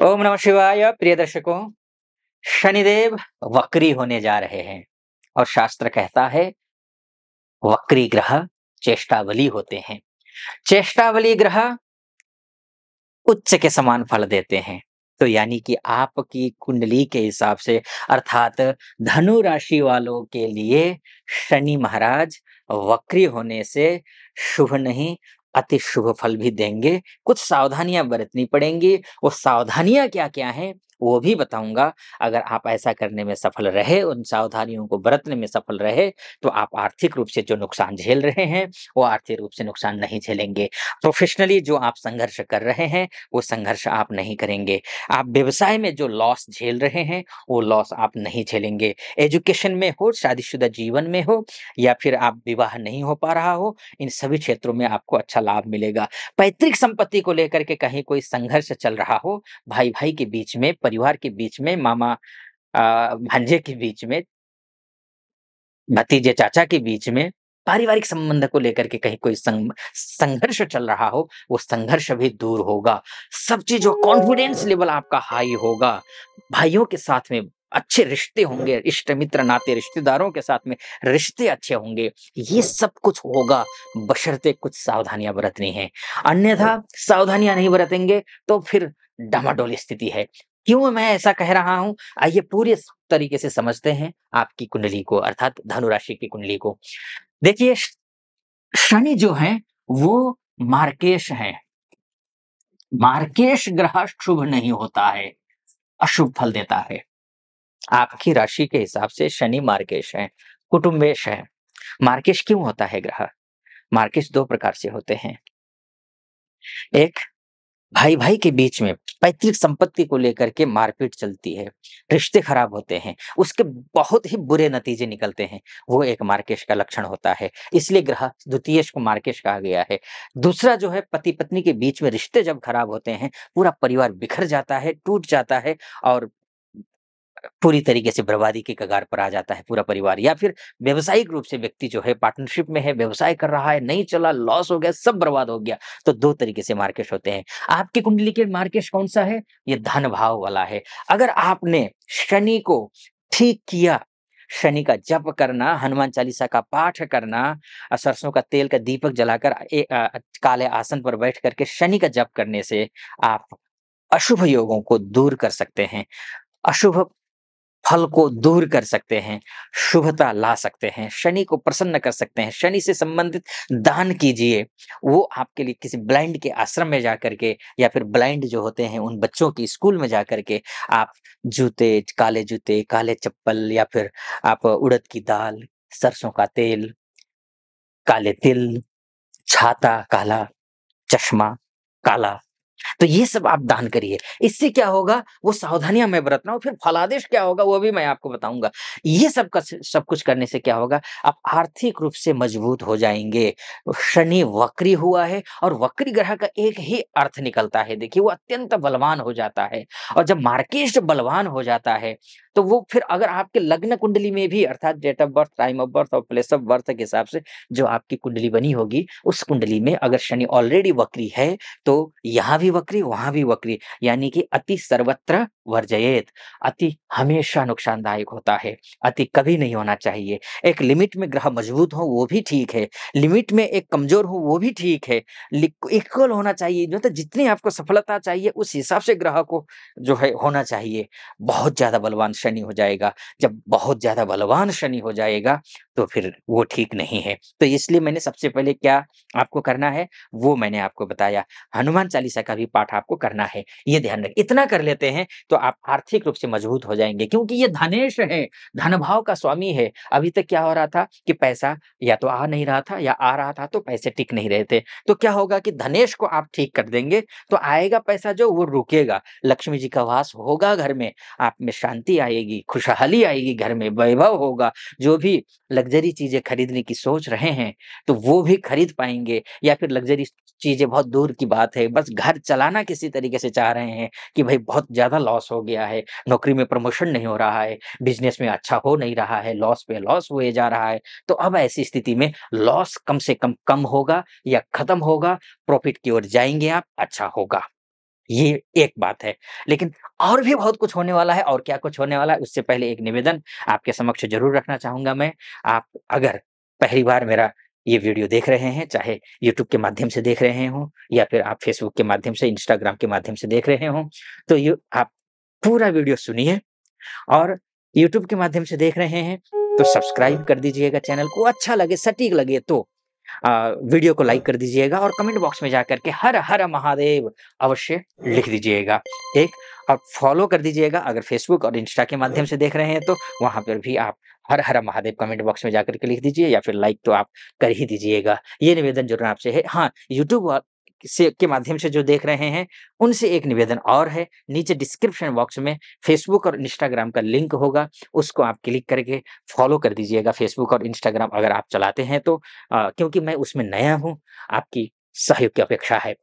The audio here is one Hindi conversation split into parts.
ओम नमः शिवाय। प्रिय दर्शकों, शनिदेव वक्री होने जा रहे हैं और शास्त्र कहता है वक्री ग्रह चेष्टावली होते हैं। चेष्टावली ग्रह उच्च के समान फल देते हैं। तो यानी कि आपकी कुंडली के हिसाब से अर्थात धनु राशि वालों के लिए शनि महाराज वक्री होने से शुभ नहीं, अति शुभ फल भी देंगे। कुछ सावधानियां बरतनी पड़ेंगी। वो सावधानियां क्या-क्या हैं वो भी बताऊंगा। अगर आप ऐसा करने में सफल रहे, उन सावधानियों को बरतने में सफल रहे, तो आप आर्थिक रूप से जो नुकसान झेल रहे हैं, वो आर्थिक रूप से नुकसान नहीं झेलेंगे। प्रोफेशनली जो आप संघर्ष कर रहे हैं, वो संघर्ष आप नहीं करेंगे। आप व्यवसाय में जो लॉस झेल रहे हैं, वो लॉस आप नहीं झेलेंगे। एजुकेशन में हो, शादीशुदा जीवन में हो या फिर आप विवाह नहीं हो पा रहा हो, इन सभी क्षेत्रों में आपको अच्छा लाभ मिलेगा। पैतृक संपत्ति को लेकर के कहीं कोई संघर्ष चल रहा हो, भाई-भाई के बीच में, परिवार के बीच में, मामा भांजे के बीच में, भतीजे चाचा के बीच में, पारिवारिक संबंध को लेकर के कहीं कोई संघर्ष चल रहा हो, वो संघर्ष भी दूर होगा। सब चीज़ों कॉन्फिडेंस लेवल आपका हाई होगा। भाइयों के साथ में अच्छे रिश्ते होंगे, इष्ट मित्र नाते रिश्तेदारों के साथ में रिश्ते अच्छे होंगे। ये सब कुछ होगा बशर्ते कुछ सावधानियाँ बरतनी हैं। अन्यथा सावधानियाँ नहीं बरतेंगे तो फिर डामाडोल स्थिति है। क्यों मैं ऐसा कह रहा हूँ? आइए पूरे तरीके से समझते हैं आपकी कुंडली को अर्थात धनु राशि की कुंडली को। देखिए शनि जो है वो मार्केश है। मार्केश ग्रह शुभ नहीं होता है, अशुभ फल देता है। आपकी राशि के हिसाब से शनि मार्केश है, कुटुम्बेश है। मार्केश क्यों होता है ग्रह? मार्केश 2 प्रकार से होते हैं। एक भाई-भाई के बीच में पैतृक संपत्ति को लेकर के मारपीट चलती है, रिश्ते खराब होते हैं, उसके बहुत ही बुरे नतीजे निकलते हैं, वो एक मार्केश का लक्षण होता है। इसलिए ग्रह द्वितीयेश को मार्केश कहा गया है। दूसरा जो है पति-पत्नी के बीच में रिश्ते जब खराब होते हैं, पूरा परिवार बिखर जाता है, टूट जाता है और पूरी तरीके से बर्बादी के कगार पर आ जाता है पूरा परिवार या फिर व्यावसायिक रूप से व्यक्ति जो है पार्टनरशिप में है, व्यवसाय कर रहा है, नहीं चला, लॉस हो गया, सब बर्बाद हो गया। तो 2 तरीके से मार्केश होते हैं। आपकी कुंडली के मार्केश कौन-सा है? ये धन भाव वाला है। अगर आपने शनि को ठीक किया, शनि का जप करना, हनुमान चालीसा का पाठ करना, सरसों का तेल का दीपक जलाकर काले आसन पर बैठ कर के शनि का जप करने से आप अशुभ योगों को दूर कर सकते हैं। अशुभ फल को दूर कर सकते हैं, शुभता ला सकते हैं, शनि को प्रसन्न कर सकते हैं। शनि से संबंधित दान कीजिए, वो आपके लिए किसी ब्लाइंड के आश्रम में जाकर के या फिर ब्लाइंड जो होते हैं उन बच्चों की स्कूल में जाकर के आप जूते, काले चप्पल या फिर आप उड़द की दाल, सरसों का तेल, काले तिल, छाता काला, चश्मा काला तो ये सब आप दान करिए। इससे क्या होगा वो सावधानियाँ मैं बरत रहा हूँ, फिर फलादेश क्या होगा वो भी मैं आपको बताऊँगा। ये सब कुछ करने से क्या होगा आप आर्थिक रूप से मजबूत हो जाएँगे। शनि वक्री हुआ है और वक्री ग्रह का एक ही अर्थ निकलता है देखिए वो अत्यंत बलवान हो जाता है और जब मार्केश बलवान हो जाता है तो वो फिर अगर आपके लग्न कुंडली में भी अर्थात date of birth, time of birth और प्लेस ऑफ बर्थ के हिसाब से जो आपकी कुंडली बनी होगी, उस कुंडली में अगर शनि ऑलरेडी वक्री है तो यहाँ भी वक्री, वहाँ भी वक्री, यानी कि अति सर्वत्र वर्जयेत। अति हमेशा नुकसानदायक होता है, अति कभी नहीं होना चाहिए। एक लिमिट में ग्रह मजबूत हो वो भी ठीक है, लिमिट में एक कमज़ोर हो वो भी ठीक है। इक्वल होना चाहिए मतलब जितनी आपको सफलता चाहिए उस हिसाब से ग्रह को जो है होना चाहिए। बहुत ज़्यादा बलवान शनि हो जाएगा, जब बहुत ज़्यादा बलवान शनि हो जाएगा तो फिर वो ठीक नहीं है। तो इसलिए मैंने सबसे पहले क्या आपको करना है, वो मैंने आपको बताया। हनुमान चालीसा का भी पाठ आपको करना है, ये ध्यान रखें। इतना कर लेते हैं तो आप आर्थिक रूप से मजबूत हो जाएँगे क्योंकि ये धनेश है, धन भाव का स्वामी है। अभी तक क्या हो रहा था कि पैसा या तो आ नहीं रहा था या आ रहा था तो पैसे टिक नहीं रहे थे। तो क्या होगा कि धनेश को आप ठीक कर देंगे तो आएगा पैसा जो वो रुकेगा, लक्ष्मी जी का वास होगा घर में, आप में शांति आएगी, खुशहाली आएगी घर में, वैभव होगा। जो भी लग्ज़री चीज़ें खरीदने की सोच रहे हैं, तो वो भी खरीद पाएँगे या फिर लग्ज़री चीज़ें बहुत दूर की बात है, बस घर चलाना किसी तरीके से चाह रहे हैं कि भई बहुत ज़्यादा लॉस हो गया है, नौकरी में प्रमोशन नहीं हो रहा है, बिज़नेस में अच्छा हो नहीं रहा है, लॉस पे लॉस हुए जा रहा है। तो अब ऐसी स्थिति में लॉस कम से कम कम होगा या खत्म होगा, प्रॉफ़िट की ओर जाएँगे आप, अच्छा होगा। ये एक बात है। लेकिन और भी बहुत कुछ होने वाला है और क्या कुछ होने वाला है उससे पहले एक निवेदन आपके समक्ष ज़रूर रखना चाहूँगा मैं। आप अगर पहली बार मेरा ये वीडियो देख रहे हैं, चाहे यूट्यूब के माध्यम से देख रहे हों या फिर आप फ़ेसबुक के माध्यम से, इंस्टाग्राम के माध्यम से देख रहे हों, तो ये आप पूरा वीडियो सुनिए और यूट्यूब के माध्यम से देख रहे हैं, तो सब्सक्राइब कर दीजिएगा चैनल को। अच्छा लगे, सटीक लगे तो अ, वीडियो को लाइक कर दीजिएगा और कमेंट बॉक्स में जाकर के हर हर महादेव अवश्य लिख दीजिएगा। एक और फॉलो कर दीजिएगा अगर फ़ेसबुक और इंस्टा के माध्यम से देख रहे हैं तो वहाँ पर भी आप हर हर महादेव कमेंट बॉक्स में जाकर के लिख दीजिए या फिर लाइक तो आप कर ही दीजिएगा। ये निवेदन ज़रूर आपसे है। हाँ, यूट्यूब से के माध्यम से जो देख रहे हैं, उनसे एक निवेदन और है, नीचे डिस्क्रिप्शन बॉक्स में फ़ेसबुक और इंस्टाग्राम का लिंक होगा, उसको आप क्लिक करके फॉलो कर दीजिएगा फ़ेसबुक और इंस्टाग्राम अगर आप चलाते हैं तो। क्योंकि मैं उसमें नया हूँ, आपकी सहयोग की अपेक्षा है।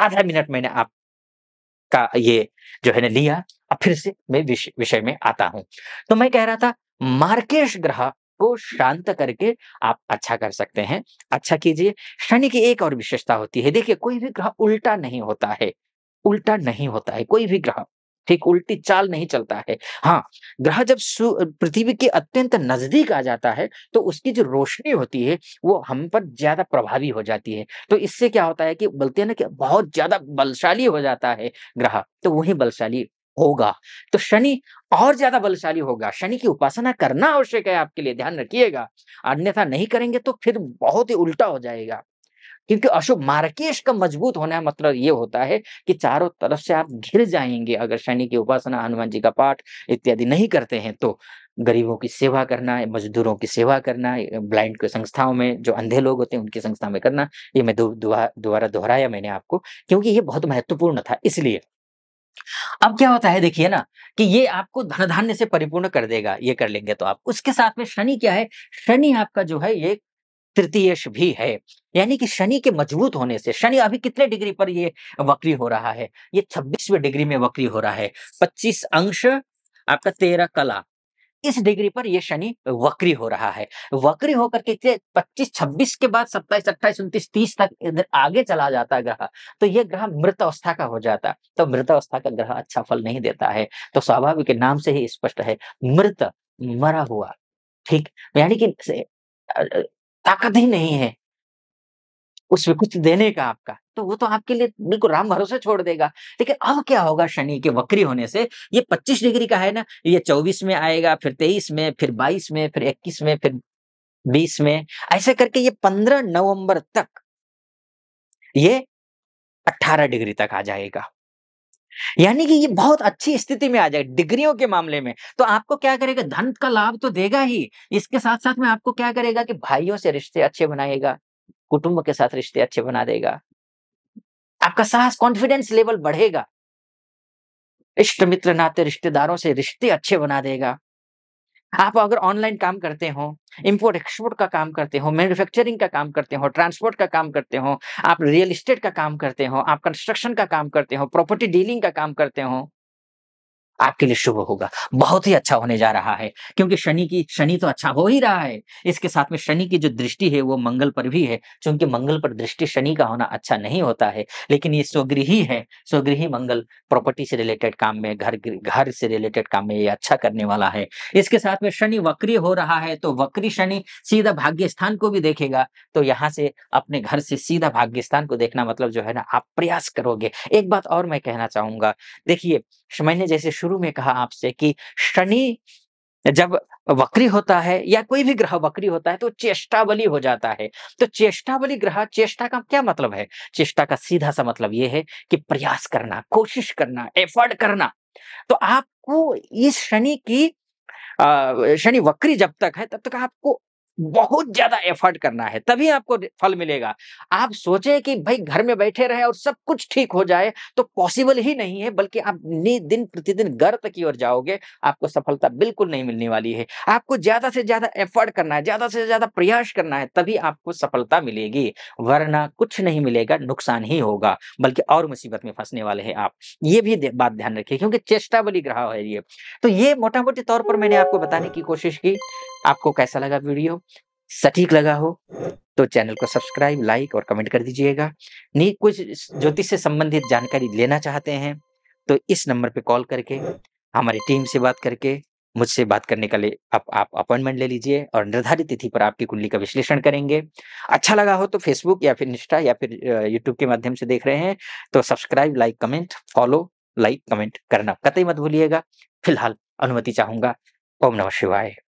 आधा मिनट मैंने आपका ये जो है ना लिया, अब फिर से मैं विषय में आता हूँ। तो मैं कह रहा था मार्केश ग्रह को शांत करके आप अच्छा कर सकते हैं, अच्छा कीजिए। शनि की एक और विशेषता होती है, देखिए कोई भी ग्रह उल्टा नहीं होता है। उल्टा नहीं होता है कोई भी ग्रह, ठीक उल्टी चाल नहीं चलता है। हाँ, ग्रह जब पृथ्वी के अत्यंत नज़दीक आ जाता है, तो उसकी जो रोशनी होती है, वो हम पर ज़्यादा प्रभावी हो जाती है। तो इससे क्या होता है कि बोलते हैं ना कि बहुत ज़्यादा बलशाली हो जाता है ग्रह, तो वही बलशाली होगा। तो शनि और ज़्यादा बलशाली होगा, शनि की उपासना करना आवश्यक है आपके लिए, ध्यान रखिएगा। अन्यथा नहीं करेंगे तो फिर बहुत ही उल्टा हो जाएगा। क्योंकि अशुभ मार्केश का मजबूत होना मतलब ये होता है कि चारों तरफ से आप घिर जाएँगे अगर शनि की उपासना, हनुमान जी का पाठ इत्यादि नहीं करते हैं तो। गरीबों की सेवा करना, मज़दूरों की सेवा करना, ब्लाइंड के संस्थाओं में जो अंधे लोग होते हैं उनकी संस्था में करना, ये मैं दोबारा दोहराया मैंने आपको क्योंकि ये बहुत महत्वपूर्ण था इसलिए। अब क्या होता है देखिए ना कि ये आपको धन-धान्य से परिपूर्ण कर देगा, ये कर लेंगे तो आप। उसके साथ में शनि क्या है, शनि आपका जो है ये तृतीयेश भी है। यानी कि शनि के मजबूत होने से शनि अभी कितने डिग्री पर ये वक्री हो रहा है? ये 26वें डिग्री में वक्री हो रहा है। 25 अंश आपका 13 कला। इस डिग्री पर ये शनि वक्री हो रहा है। वक्री होकर के 25-26 के बाद 27, 28, 29, 30 तक इधर आगे चला जाता है ग्रह, तो ये ग्रह मृत अवस्था का हो जाता है। तो मृत अवस्था का ग्रह अच्छा फल नहीं देता है। तो स्वाभाविक है, नाम से ही स्पष्ट है, मृत, मरा हुआ, ठीक? यानी कि अ अ, ताकत ही नहीं है। उसमें कुछ देने का आपका, तो वो तो आपके लिए बिल्कुल राम भरोसे छोड़ देगा। लेकिन अब क्या होगा शनि के वक्री होने से, ये 25 डिग्री का है ना, ये 24 में आएगा, फिर 23 में, फिर 22 में, फिर 21 में, फिर 20 में, ऐसे करके ये 15 नवंबर तक ये 18 डिग्री तक आ जाएगा। यानी कि ये बहुत अच्छी स्थिति में आ जाएगा डिग्रियों के मामले में। तो आपको क्या करेगा, धन का लाभ तो देगा ही, इसके साथ-साथ में आपको क्या करेगा कि भाइयों से रिश्ते अच्छे बनाएगा, कुटुंब के साथ रिश्ते अच्छे बना देगा। आपका साहस कॉन्फिडेंस लेवल बढ़ेगा। इष्ट मित्र नाते रिश्तेदारों से रिश्ते अच्छे बना देगा। आप अगर ऑनलाइन काम करते हो, इम्पोर्ट एक्सपोर्ट का काम करते हो, मैन्युफैक्चरिंग का काम करते हो, ट्रांसपोर्ट का काम करते हो, आप रियल एस्टेट का काम करते हो, आप कंस्ट्रक्शन का काम करते हो, प्रॉपर्टी डीलिंग का काम करते हो, आपके लिए शुभ होगा। बहुत ही अच्छा होने जा रहा है, क्योंकि शनि तो अच्छा हो ही रहा है। इसके साथ में शनि की जो दृष्टि है वो मंगल पर भी है, चूँकि मंगल पर दृष्टि शनि का होना अच्छा नहीं होता है, लेकिन ये स्वगृही है, स्वगृही मंगल प्रॉपर्टी से रिलेटेड काम में, घर से रिलेटेड काम में ये अच्छा करने वाला है। इसके साथ में शनि वक्री हो रहा है, तो वक्री शनि सीधा भाग्य स्थान को भी देखेगा, तो यहाँ से अपने घर से सीधा भाग्य स्थान को देखना मतलब जो है ना आप प्रयास करोगे। एक बात और मैं कहना चाहूँगा, देखिए मैंने जैसे शुरू में कहा आपसे कि शनि जब वक्री होता है या कोई भी ग्रह वक्री होता है तो चेष्टा बलि हो जाता है। तो चेष्टा बलि ग्रह, चेष्टा का क्या मतलब है? चेष्टा का सीधा-सा मतलब ये है कि प्रयास करना, कोशिश करना, एफर्ट करना। तो आपको इस शनि वक्री जब तक है तब तक आपको बहुत ज़्यादा एफर्ट करना है, तभी आपको फल मिलेगा। आप सोचें कि भई घर में बैठे रहें और सब कुछ ठीक हो जाए, तो पॉसिबल ही नहीं है, बल्कि आप दिन प्रतिदिन गर्त की ओर जाओगे, आपको सफलता बिल्कुल नहीं मिलने वाली है। आपको ज़्यादा से ज़्यादा एफर्ट करना है, ज़्यादा से ज़्यादा प्रयास करना है, तभी आपको सफलता मिलेगी, वरना कुछ नहीं मिलेगा, नुकसान ही होगा, बल्कि और मुसीबत में फँसने वाले हैं आप। ये भी बात ध्यान रखिए, क्योंकि चेष्टा बलि ग्रह है ये। तो ये मोटा-मोटी तौर पर मैंने आपको बताने की कोशिश की। आपको कैसा लगा वीडियो? सटीक लगा हो तो चैनल को सब्सक्राइब, लाइक और कमेंट कर दीजिएगा। कुछ ज्योतिष से संबंधित जानकारी लेना चाहते हैं तो इस नंबर पे कॉल करके हमारी टीम से बात करके मुझसे बात करने के लिए आप अपॉइंटमेंट ले लीजिए और निर्धारित तिथि पर आपकी कुंडली का विश्लेषण करेंगे। अच्छा लगा हो तो फेसबुक या फिर इंस्टा या फिर यूट्यूब के माध्यम से देख रहे हैं तो subscribe, like, comment, follow, like, comment करना कतई मत भूलिएगा। फिलहाल अनुमति चाहूंगा। ओम नमः शिवाय।